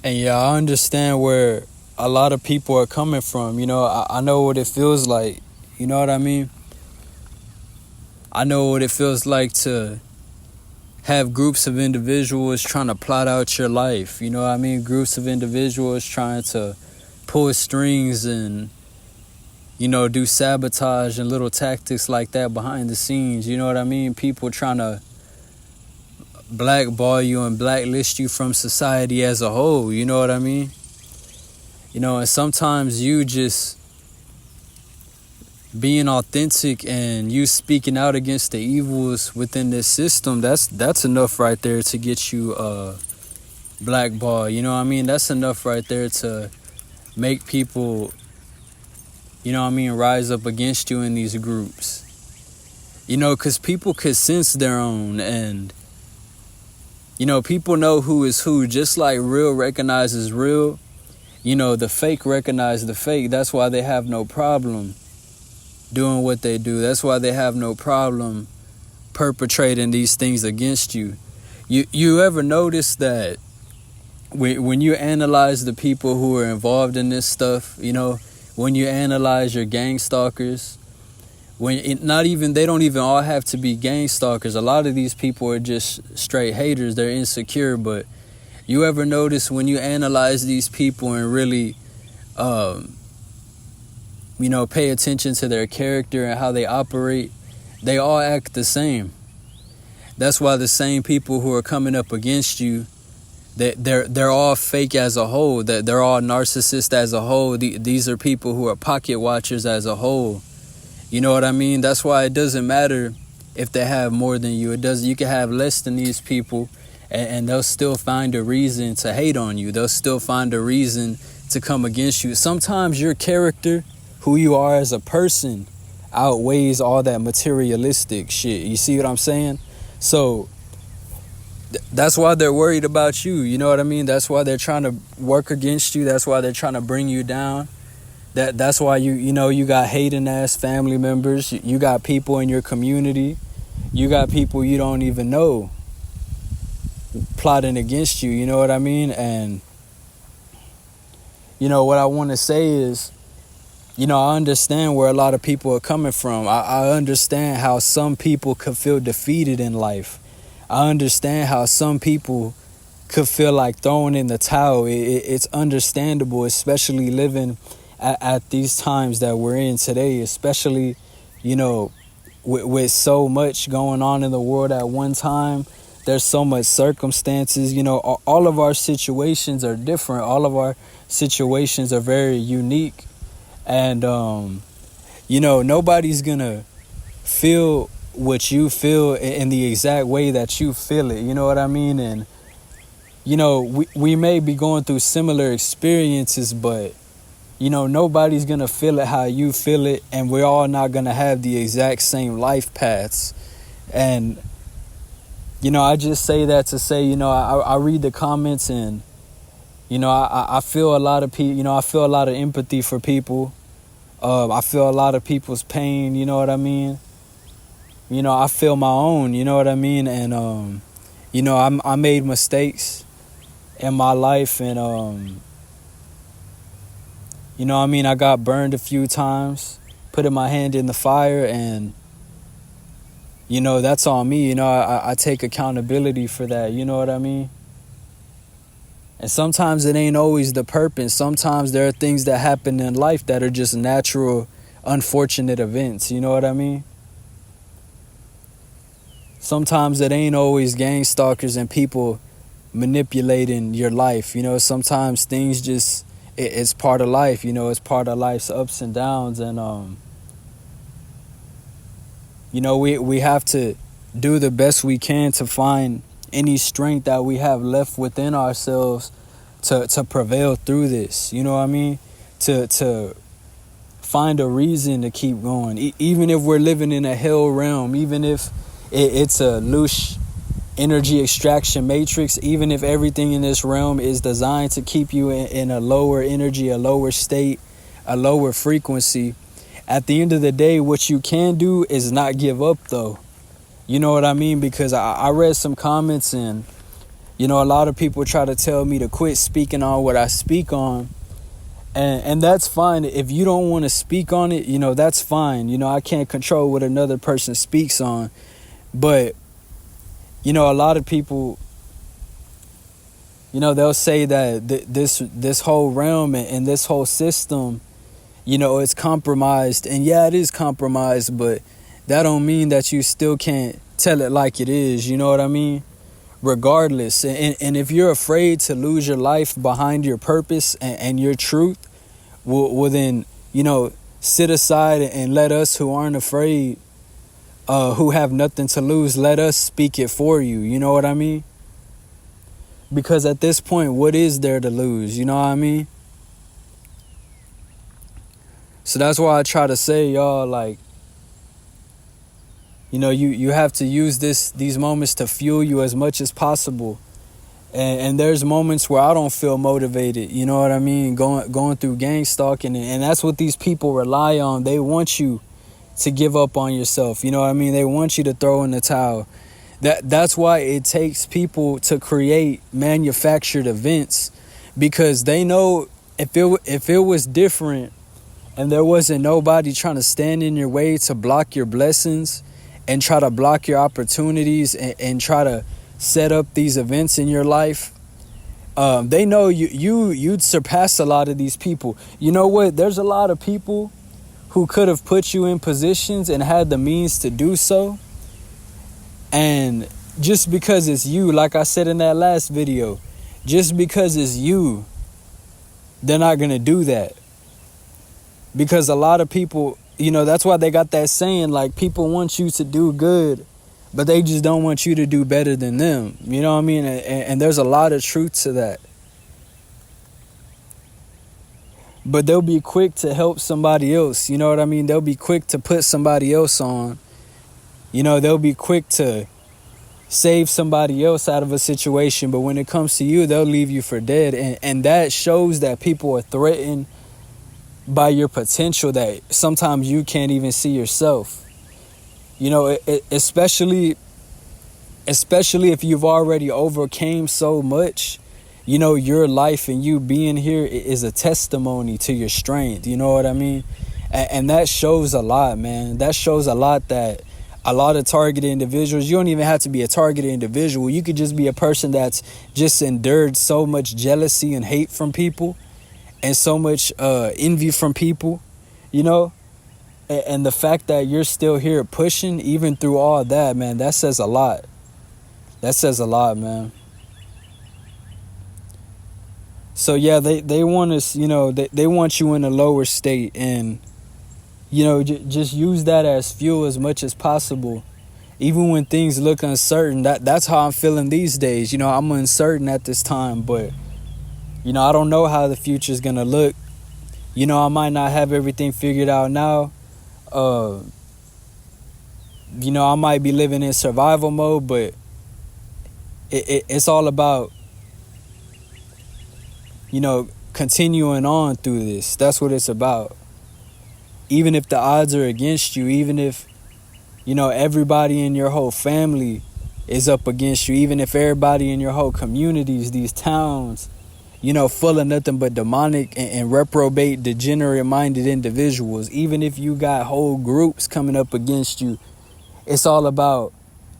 And yeah, I understand where a lot of people are coming from. I know what it feels like. You know what I mean? I know what it feels like to have groups of individuals trying to plot out your life. You know what I mean? Groups of individuals trying to pull strings and, do sabotage and little tactics like that behind the scenes. You know what I mean? People trying to blackball you and blacklist you from society as a whole. You know what I mean? And sometimes you just being authentic and you speaking out against the evils within this system, that's enough right there to get you blackball. You know what I mean? That's enough right there to make people, rise up against you in these groups. Because people could sense their own, and people know who is who. Just like real recognizes real, the fake recognize the fake. That's why they have no problem doing what they do. That's why they have no problem perpetrating these things against you. You ever notice that when you analyze the people who are involved in this stuff, when you analyze your gang stalkers, they don't even all have to be gang stalkers. A lot of these people are just straight haters. They're insecure. But you ever notice when you analyze these people and really pay attention to their character and how they operate, they all act the same. That's why the same people who are coming up against you, they're all fake as a whole. That they're all narcissists as a whole. These are people who are pocket watchers as a whole. You know what I mean? That's why it doesn't matter if they have more than you. You can have less than these people, and they'll still find a reason to hate on you. They'll still find a reason to come against you. Sometimes your character, who you are as a person, outweighs all that materialistic shit. You see what I'm saying? So that's why they're worried about you. You know what I mean? That's why they're trying to work against you. That's why they're trying to bring you down. That's why you got hating ass family members. You got people in your community. You got people you don't even know plotting against you. You know what I mean? And what I want to say is, I understand where a lot of people are coming from. I understand how some people could feel defeated in life. I understand how some people could feel like throwing in the towel. It's understandable, especially living at these times that we're in today, especially, with so much going on in the world at one time. There's so much circumstances. All of our situations are different. All of our situations are very unique. And, nobody's going to feel what you feel in the exact way that you feel it. You know what I mean? And, we may be going through similar experiences, but, nobody's going to feel it how you feel it. And we're all not going to have the exact same life paths. And, I just say that to say, I read the comments and, I feel a lot of people, I feel a lot of empathy for people. I feel a lot of people's pain, you know what I mean? I feel my own, you know what I mean? And, I made mistakes in my life and, I got burned a few times, putting my hand in the fire and, that's on me. I take accountability for that, you know what I mean? And sometimes it ain't always the purpose. Sometimes there are things that happen in life that are just natural, unfortunate events. You know what I mean? Sometimes it ain't always gang stalkers and people manipulating your life. Sometimes things just, it's part of life. It's part of life's ups and downs. And, we have to do the best we can to find any strength that we have left within ourselves to prevail through this. You know what I mean? To find a reason to keep going. Even if we're living in a hell realm, even if it's a loose energy extraction matrix, even if everything in this realm is designed to keep you in a lower energy, a lower state, a lower frequency, at the end of the day, what you can do is not give up though. You know what I mean? Because I read some comments and, A lot of people try to tell me to quit speaking on what I speak on. And that's fine. If you don't want to speak on it, that's fine. I can't control what another person speaks on. But, a lot of people, they'll say that this whole realm and this whole system, it's compromised. And yeah, it is compromised, but that don't mean that you still can't tell it like it is. You know what I mean? Regardless. And if you're afraid to lose your life behind your purpose and your truth, well then, sit aside and let us who aren't afraid, who have nothing to lose, let us speak it for you. You know what I mean? Because at this point, what is there to lose? You know what I mean? So that's why I try to say, y'all, like, you have to use these moments to fuel you as much as possible. And there's moments where I don't feel motivated, you know what I mean? Going through gang stalking, and that's what these people rely on. They want you to give up on yourself, you know what I mean? They want you to throw in the towel. That's why it takes people to create manufactured events, because they know if it was different and there wasn't nobody trying to stand in your way to block your blessings and try to block your opportunities and try to set up these events in your life, they know you'd surpass a lot of these people. You know what? There's a lot of people who could have put you in positions and had the means to do so. And just because it's you, like I said in that last video, just because it's you, they're not going to do that. Because a lot of people, that's why they got that saying, like, people want you to do good, but they just don't want you to do better than them. You know what I mean? And there's a lot of truth to that. But they'll be quick to help somebody else. You know what I mean? They'll be quick to put somebody else on. They'll be quick to save somebody else out of a situation. But when it comes to you, they'll leave you for dead. And that shows that people are threatened by your potential that sometimes you can't even see yourself. Especially if you've already overcame so much. Your life and you being here is a testimony to your strength. You know what I mean? And that shows a lot, man. That shows a lot that a lot of targeted individuals, you don't even have to be a targeted individual. You could just be a person that's just endured so much jealousy and hate from people and so much envy from people, And the fact that you're still here pushing, even through all that, man, that says a lot. That says a lot, man. So yeah, they want us, they want you in a lower state, and just use that as fuel as much as possible, even when things look uncertain. That's how I'm feeling these days. I'm uncertain at this time, but I don't know how the future is gonna look. I might not have everything figured out now. I might be living in survival mode, but it's all about continuing on through this. That's what it's about. Even if the odds are against you, even if, everybody in your whole family is up against you, even if everybody in your whole communities, these towns, full of nothing but demonic and reprobate, degenerate-minded individuals, even if you got whole groups coming up against you, it's all about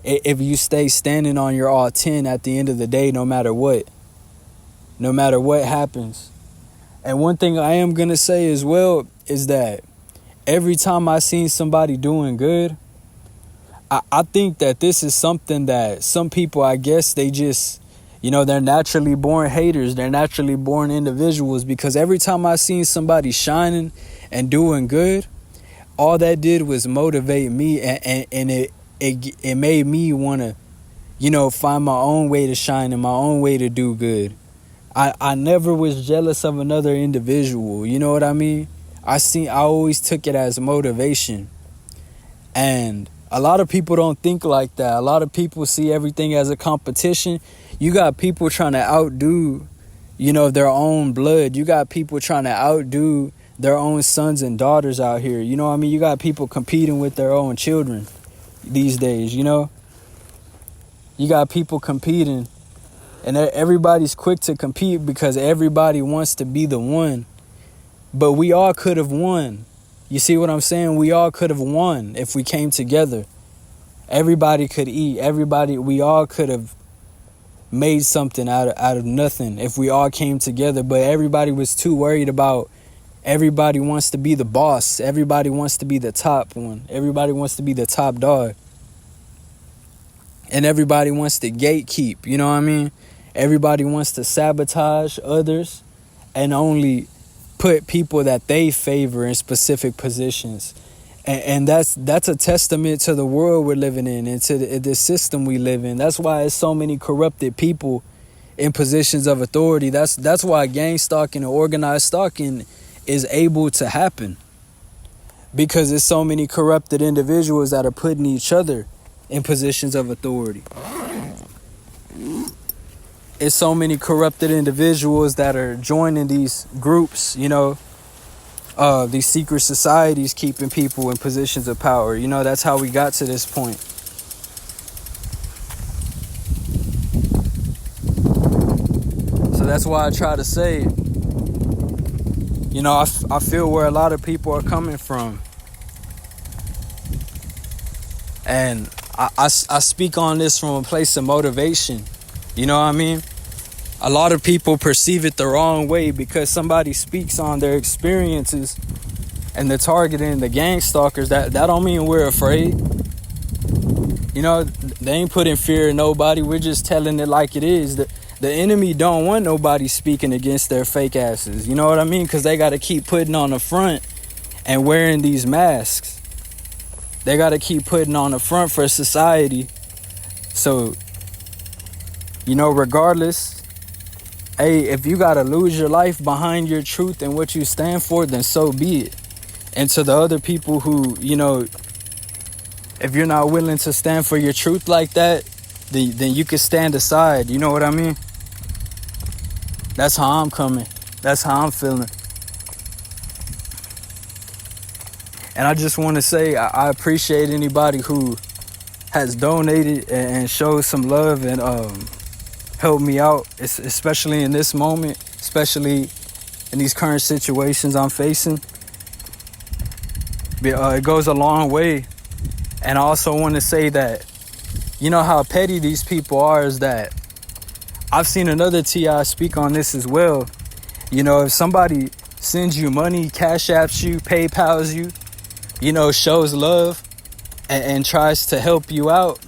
if you stay standing on your all 10 at the end of the day, no matter what happens. And one thing I am going to say as well is that every time I seen somebody doing good, I think that this is something that some people, I guess, they just, they're naturally born haters. They're naturally born individuals, because every time I seen somebody shining and doing good, all that did was motivate me, and it made me want to, find my own way to shine and my own way to do good. I never was jealous of another individual. You know what I mean? I always took it as motivation. And a lot of people don't think like that. A lot of people see everything as a competition. You got people trying to outdo, their own blood. You got people trying to outdo their own sons and daughters out here. You know what I mean? You got people competing with their own children these days, You got people competing And everybody's quick to compete because everybody wants to be the one. But we all could have won. You see what I'm saying? We all could have won if we came together. Everybody could eat. We all could have made something out of nothing if we all came together. But everybody was too worried about, everybody wants to be the boss. Everybody wants to be the top one. Everybody wants to be the top dog. And everybody wants to gatekeep, you know what I mean? Everybody wants to sabotage others and only put people that they favor in specific positions. And that's a testament to the world we're living in and to the system we live in. That's why there's so many corrupted people in positions of authority. That's why gang stalking and organized stalking is able to happen. Because there's so many corrupted individuals that are putting each other in positions of authority. It's so many corrupted individuals that are joining these groups, you know, these secret societies keeping people in positions of power. You know, that's how we got to this point. So that's why I try to say, you know, I feel where a lot of people are coming from. And I speak on this from a place of motivation. You know what I mean? A lot of people perceive it the wrong way because somebody speaks on their experiences and they're targeting the gang stalkers. That don't mean we're afraid. You know, they ain't putting fear in nobody. We're just telling it like it is. The enemy don't want nobody speaking against their fake asses. You know what I mean? Because they got to keep putting on the front and wearing these masks. They got to keep putting on the front for society. So, you know, regardless, hey, if you got to lose your life behind your truth and what you stand for, then so be it. And to the other people who, you know, if you're not willing to stand for your truth like that, then you can stand aside. You know what I mean? That's how I'm coming. That's how I'm feeling. And I just want to say I appreciate anybody who has donated and showed some love and helped me out, especially in this moment, especially in these current situations I'm facing. It goes a long way. And I also want to say that, you know how petty these people are, is that I've seen another T.I. speak on this as well. You know, if somebody sends you money, cash apps you, PayPals you, you know, shows love and tries to help you out,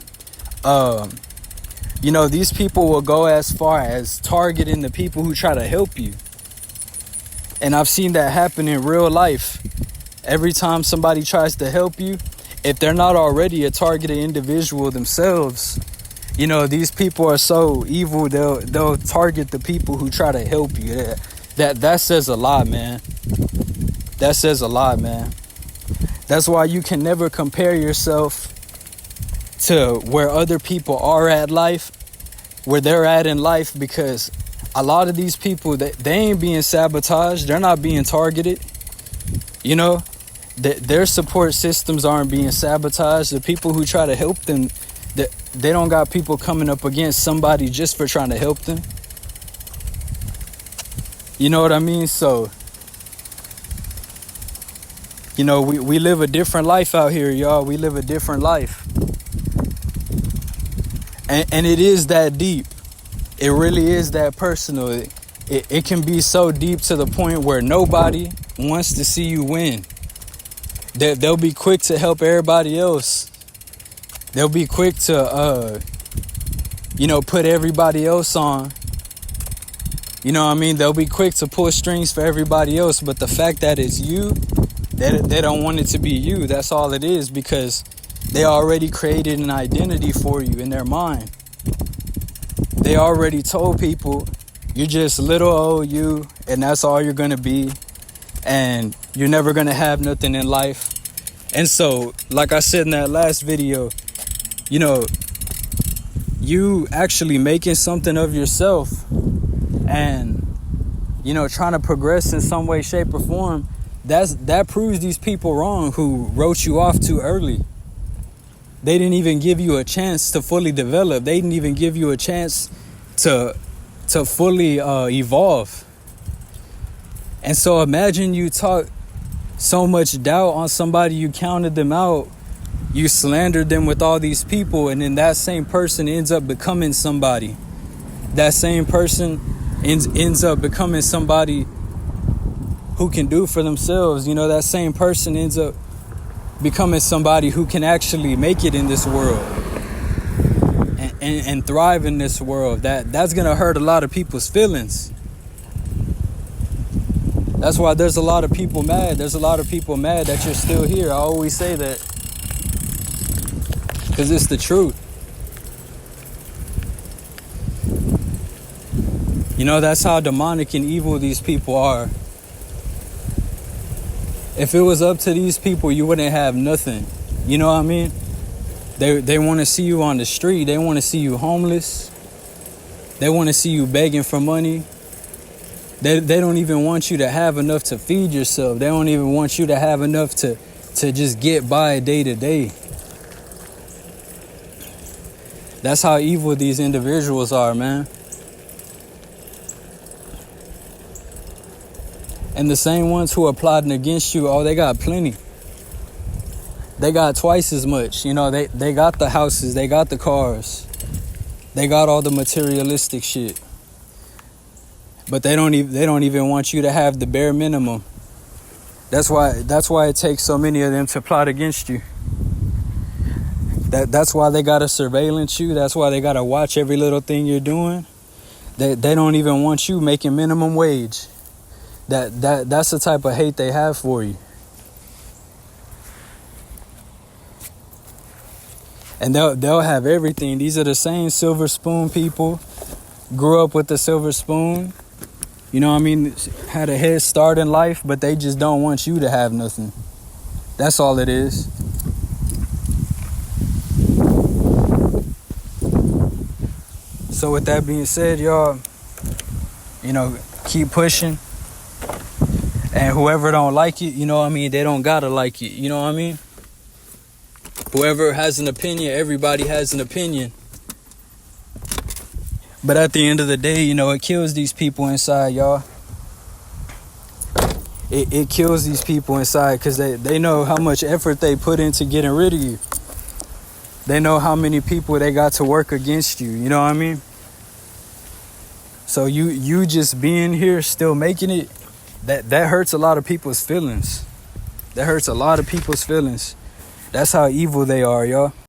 you know, these people will go as far as targeting the people who try to help you. And I've seen that happen in real life. Every time somebody tries to help you, if they're not already a targeted individual themselves, you know, these people are so evil, they'll target the people who try to help you. That says a lot, man. That says a lot, man. That's why you can never compare yourself to where other people are at life, where they're at in life, because a lot of these people, they ain't being sabotaged. They're not being targeted. You know, their support systems aren't being sabotaged. The people who try to help them, they don't got people coming up against somebody just for trying to help them. You know what I mean? So, you know, we live a different life out here, y'all. We live a different life. And it is that deep. It really is that personal. It can be so deep to the point where nobody wants to see you win. They'll be quick to help everybody else. They'll be quick to, you know, put everybody else on. You know what I mean? They'll be quick to pull strings for everybody else. But the fact that it's you, they don't want it to be you. That's all it is, because they already created an identity for you in their mind. They already told people you're just little old you, and that's all you're going to be. And you're never going to have nothing in life. And so, like I said in that last video, you know, you actually making something of yourself and, you know, trying to progress in some way, shape, or form, that proves these people wrong who wrote you off too early. They didn't even give you a chance to fully develop. They didn't even give you a chance to fully evolve. And so imagine you talk so much doubt on somebody, you counted them out, you slandered them with all these people, and then that same person ends up becoming somebody. That same person ends up becoming somebody who can do for themselves. You know, that same person ends up becoming somebody who can actually make it in this world and thrive in this world. That's gonna hurt a lot of people's feelings. That's why there's a lot of people mad. There's a lot of people mad that you're still here. I always say that because it's the truth. You know, that's how demonic and evil these people are. If it was up to these people, you wouldn't have nothing. You know what I mean? They want to see you on the street. They want to see you homeless. They want to see you begging for money. They don't even want you to have enough to feed yourself. They don't even want you to have enough to just get by day to day. That's how evil these individuals are, man. And the same ones who are plotting against you, oh, they got plenty. They got twice as much. You know, they got the houses, they got the cars, they got all the materialistic shit. But they don't even want you to have the bare minimum. That's why it takes so many of them to plot against you. That's why they gotta surveillance you. That's why they gotta watch every little thing you're doing. They don't even want you making minimum wage. That's the type of hate they have for you. And they'll have everything. These are the same silver spoon people. Grew up with the silver spoon. You know what I mean? Had a head start in life, but they just don't want you to have nothing. That's all it is. So with that being said, y'all, you know, keep pushing. And whoever don't like it, you know what I mean, they don't gotta like it. You know what I mean? Whoever has an opinion, everybody has an opinion. But at the end of the day, you know, it kills these people inside, y'all. It kills these people inside because they know how much effort they put into getting rid of you. They know how many people they got to work against you. You know what I mean? So you just being here, still making it, that hurts a lot of people's feelings. That hurts a lot of people's feelings. That's how evil they are, y'all.